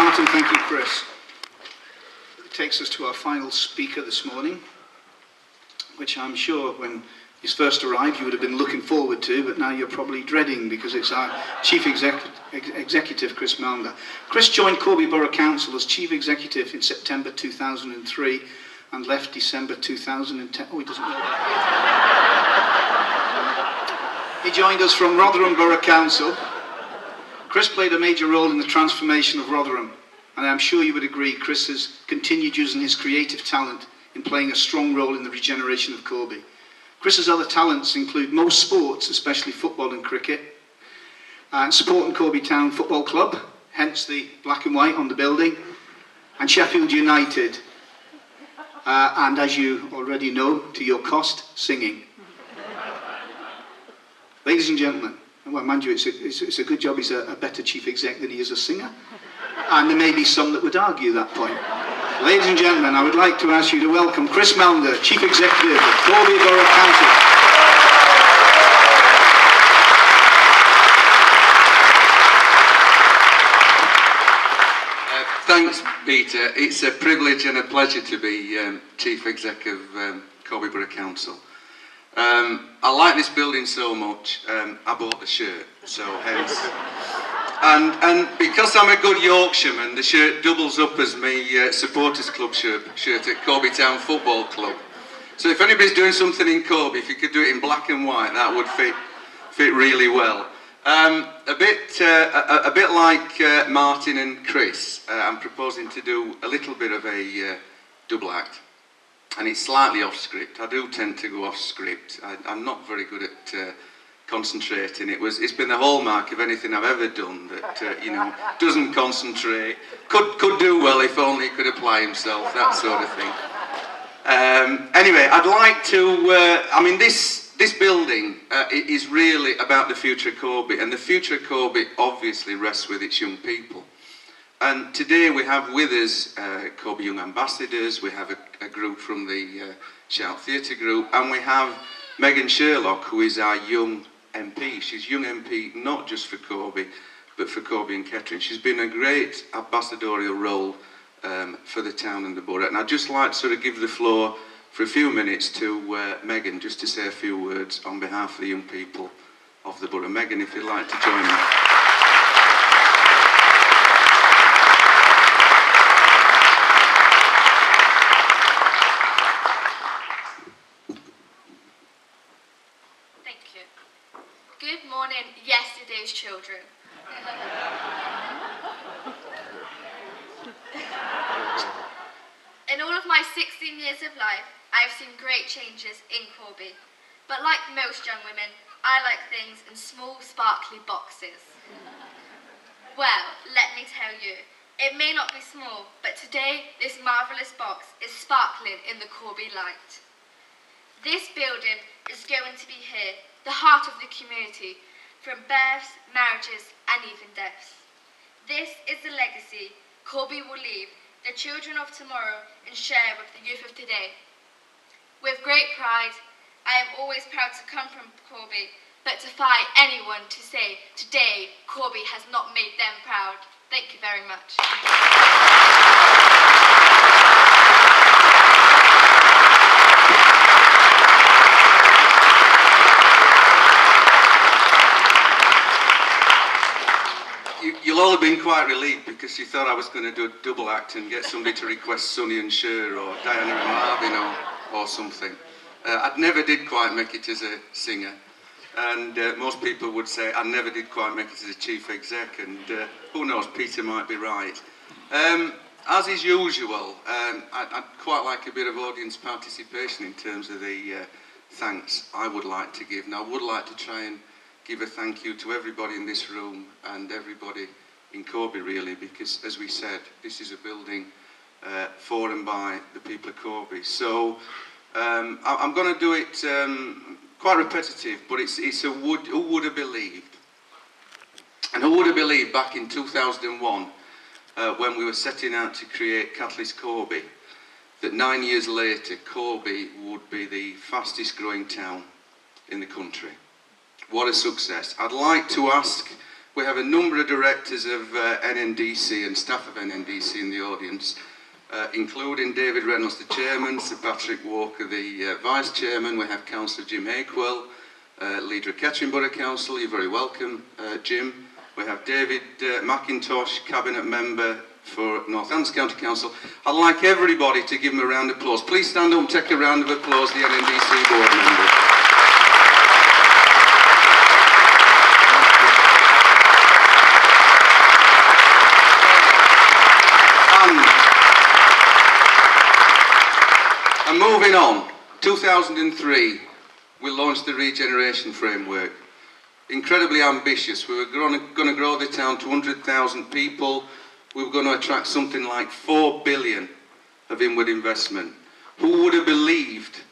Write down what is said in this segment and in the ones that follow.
Martin, thank you, Chris. It takes us to our final speaker this morning, which I'm sure when he's first arrived you would have been looking forward to, but now you're probably dreading because it's our Chief Executive, Chris Milner. Chris joined Corby Borough Council as Chief Executive in September 2003 and left December 2010. Oh, he doesn't know that. He joined us from Rotherham Borough Council. Chris played a major role in the transformation of Rotherham, and I'm sure you would agree Chris has continued using his creative talent in playing a strong role in the regeneration of Corby. Chris's other talents include most sports, especially football and cricket, and supporting Corby Town Football Club, hence the black and white on the building, and Sheffield United, and as you already know, to your cost, singing. Ladies and gentlemen, well, mind you, it's a good job he's a better chief exec than he is a singer. And there may be some that would argue that point. Ladies and gentlemen, I would like to ask you to welcome Chris Milner, Chief Executive of Corby Borough Council. Thanks, Peter. It's a privilege and a pleasure to be Chief Exec of Corby Borough Council. I like this building so much, I bought the shirt, so hence. And because I'm a good Yorkshireman, the shirt doubles up as my supporters club shirt at Corby Town Football Club. So if anybody's doing something in Corby, if you could do it in black and white, that would fit really well. A bit like Martin and Chris, I'm proposing to do a little bit of a double act. And it's slightly off script. I do tend to go off script. I'm not very good at concentrating. It's been the hallmark of anything I've ever done that doesn't concentrate. Could do well if only he could apply himself. That sort of thing. Anyway, I'd like to. This building is really about the future of Corby, and the future of Corby obviously rests with its young people. And today we have with us Corby Young Ambassadors, we have a group from the Shout Theatre Group, and we have Megan Sherlock, who is our young MP. She's young MP not just for Corby, but for Corby and Kettering. She's been a great ambassadorial role for the town and the borough. And I'd just like to sort of give the floor for a few minutes to Megan, just to say a few words on behalf of the young people of the borough. Megan, if you'd like to join me. Good morning, yesterday's children. In all of my 16 years of life, I have seen great changes in Corby. But like most young women, I like things in small, sparkly boxes. Well, let me tell you, it may not be small, but today this marvellous box is sparkling in the Corby light. This building is going to be here, the heart of the community, from births, marriages and even deaths. This is the legacy Corby will leave the children of tomorrow and share with the youth of today. With great pride, I am always proud to come from Corby, but defy anyone to say today Corby has not made them proud. Thank you very much. You'll all have been quite relieved because you thought I was going to do a double act and get somebody to request Sonny and Cher or Diana and Marvin or something. I never did quite make it as a singer, and most people would say I never did quite make it as a chief exec, and who knows, Peter might be right. As is usual, I'd quite like a bit of audience participation in terms of the thanks I would like to give. Now I would like to try and give a thank you to everybody in this room and everybody in Corby really, because as we said, this is a building for and by the people of Corby. So I'm going to do it quite repetitive, but it's a who would have believed? And who would have believed back in 2001 when we were setting out to create Catalyst Corby, that 9 years later Corby would be the fastest growing town in the country. What a success. I'd like to ask We have a number of directors of NNDC and staff of NNDC in the audience, including David Reynolds, the chairman, Sir Patrick Walker, the vice chairman. We have Councillor Jim Hakewell, leader of Kettering Borough Council. You're very welcome, Jim. We have David McIntosh, cabinet member for Northants County Council. I'd like everybody to give them a round of applause. Please stand up and take a round of applause to the NNDC board members. And moving on, 2003, we launched the regeneration framework. Incredibly ambitious. We were going to grow the town to 100,000 people. We were going to attract something like 4 billion of inward investment. Who would have believed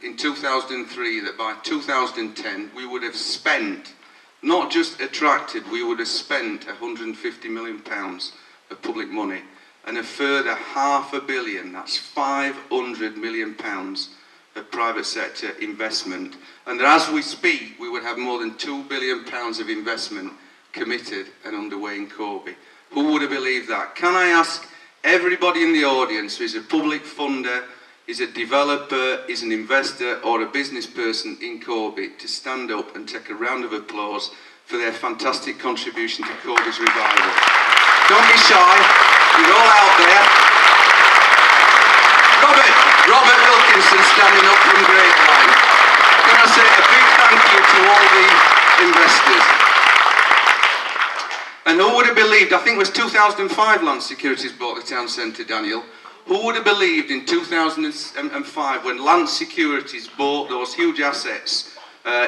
in 2003 that by 2010 we would have spent, not just attracted, we would have spent £150 million of public money, and a further £500 million, that's £500 million of private sector investment, and that as we speak we would have more than £2 billion of investment committed and underway in Corby. Who would have believed that? Can I ask everybody in the audience who is a public funder, is a developer, is an investor or a business person in Corby to stand up and take a round of applause for their fantastic contribution to Corby's revival? Don't be shy, you're all out there. Robert Wilkinson standing up from Grapevine. Can I say a big thank you to all the investors? And who would have believed, I think it was 2005 Land Securities bought the town centre, Daniel. Who would have believed in 2005 when Land Securities bought those huge assets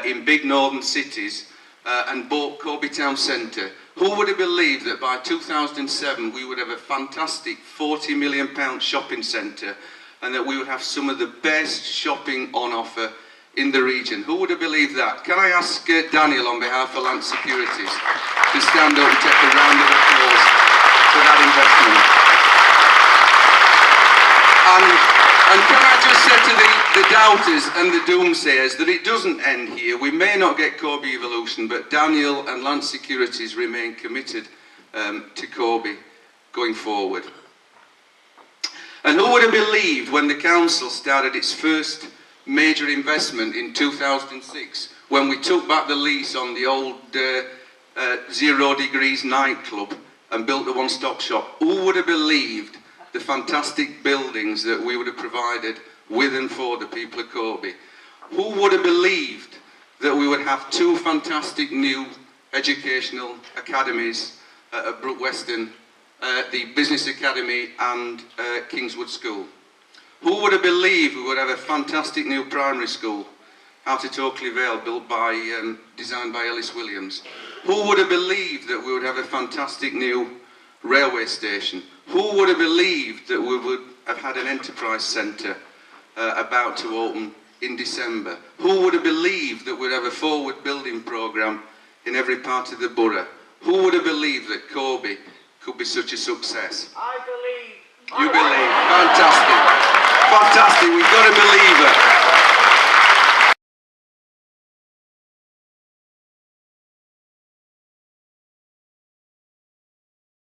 in big northern cities and bought Corby Town Centre? Who would have believed that by 2007 we would have a fantastic £40 million shopping centre and that we would have some of the best shopping on offer in the region? Who would have believed that? Can I ask Daniel on behalf of Land Securities to stand up and take a round of applause for that investment? And can I just say to the doubters and the doomsayers that it doesn't end here. We may not get Corby Evolution, but Daniel and Land Securities remain committed to Corby going forward. And who would have believed when the council started its first major investment in 2006, when we took back the lease on the old 0 Degrees nightclub and built the one-stop shop? Who would have believed the fantastic buildings that we would have provided with and for the people of Corby? Who would have believed that we would have 2 fantastic new educational academies at Brook Weston, the Business Academy and Kingswood School? Who would have believed we would have a fantastic new primary school out at Oakley Vale, built by, designed by Ellis Williams? Who would have believed that we would have a fantastic new railway station? Who would have believed that we would have had an enterprise centre about to open in December? Who would have believed that we'd have a forward building programme in every part of the borough? Who would have believed that Corby could be such a success? I believe. You believe. Fantastic. Fantastic. We've got a believer.